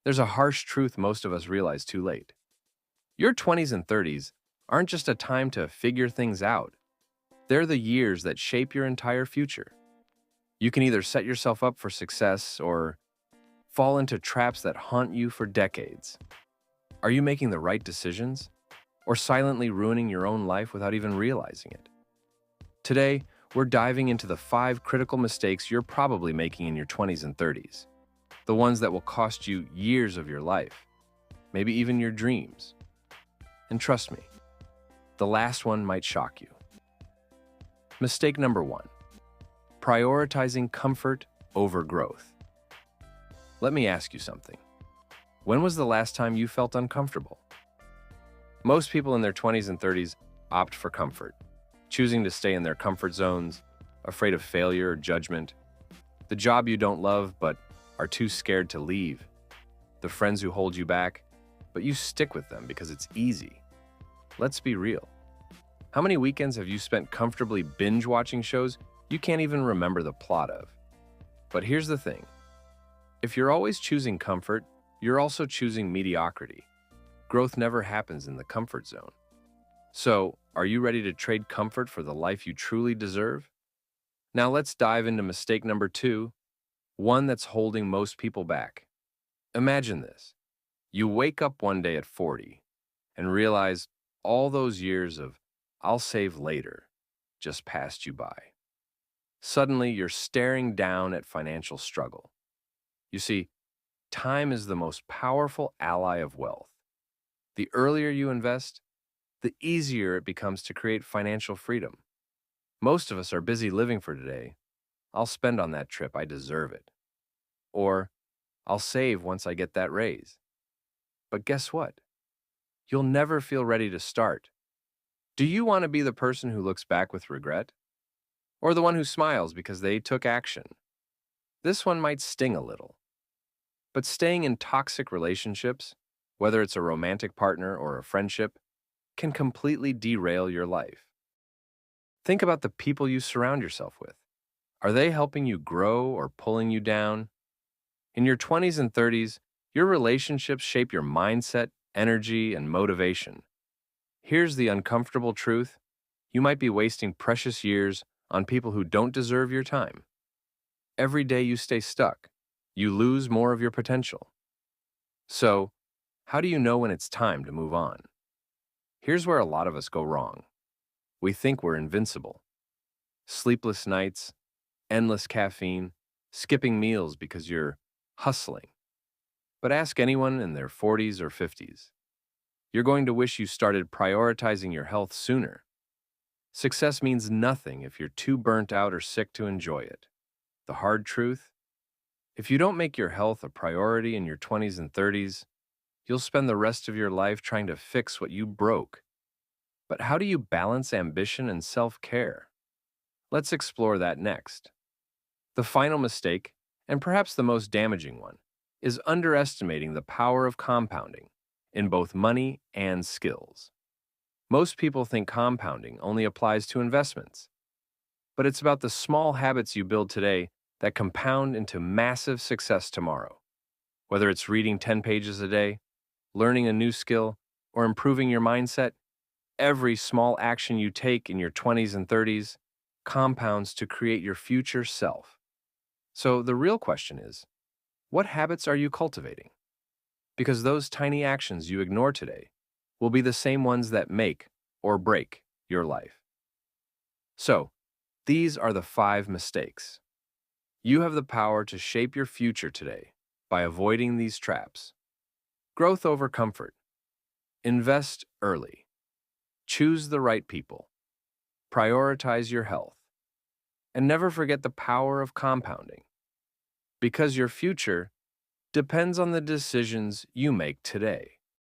There's a harsh truth most of us realize too late. Your 20s and 30s aren't just a time to figure things out, they're the years that shape your entire future. You can either set yourself up for success or fall into traps that haunt you for decades. Are you making the right decisions or silently ruining your own life without even realizing it? Today, we're diving into the 5 critical mistakes you're probably making in your 20s and 30s, the ones that will cost you years of your life, maybe even your dreams. And trust me, the last one might shock you. Mistake number 1: prioritizing comfort over growth. Let me ask you something. When was the last time you felt uncomfortable? Most people in their 20s and 30s opt for comfort, choosing to stay in their comfort zones, afraid of failure or judgment, the job you don't love but are too scared to leave, the friends who hold you back, but you stick with them because it's easy. Let's be real. How many weekends have you spent comfortably binge-watching shows you can't even remember the plot of? But here's the thing. If you're always choosing comfort, you're also choosing mediocrity. Growth never happens in the comfort zone. So, are you ready to trade comfort for the life you truly deserve? Now let's dive into mistake number 2, one that's holding most people back. Imagine this. You wake up one day at 40 and realize all those years of "I'll save later" just passed you by. Suddenly, you're staring down at financial struggle. You see, time is the most powerful ally of wealth. The earlier you invest, the easier it becomes to create financial freedom. Most of us are busy living for today. "I'll spend on that trip, I deserve it." Or, "I'll save once I get that raise." But guess what? You'll never feel ready to start. Do you want to be the person who looks back with regret? Or the one who smiles because they took action? This one might sting a little. But staying in toxic relationships, whether it's a romantic partner or a friendship, can completely derail your life. Think about the people you surround yourself with. Are they helping you grow or pulling you down? In your 20s and 30s, your relationships shape your mindset, energy, and motivation. Here's the uncomfortable truth. You might be wasting precious years on people who don't deserve your time. Every day you stay stuck, you lose more of your potential. So, how do you know when it's time to move on? Here's where a lot of us go wrong. We think we're invincible. Sleepless nights, endless caffeine, skipping meals because you're hustling. But ask anyone in their 40s or 50s. You're going to wish you started prioritizing your health sooner. Success means nothing if you're too burnt out or sick to enjoy it. The hard truth? If you don't make your health a priority in your 20s and 30s, you'll spend the rest of your life trying to fix what you broke. But how do you balance ambition and self-care? Let's explore that next. The final mistake, and perhaps the most damaging one, is underestimating the power of compounding in both money and skills. Most people think compounding only applies to investments, but it's about the small habits you build today that compound into massive success tomorrow. Whether it's reading 10 pages a day, learning a new skill, or improving your mindset, every small action you take in your 20s and 30s compounds to create your future self. So the real question is, what habits are you cultivating? Because those tiny actions you ignore today will be the same ones that make or break your life. So, these are the 5 mistakes. You have the power to shape your future today by avoiding these traps. Growth over comfort. Invest early. Choose the right people. Prioritize your health. And never forget the power of compounding. Because your future depends on the decisions you make today.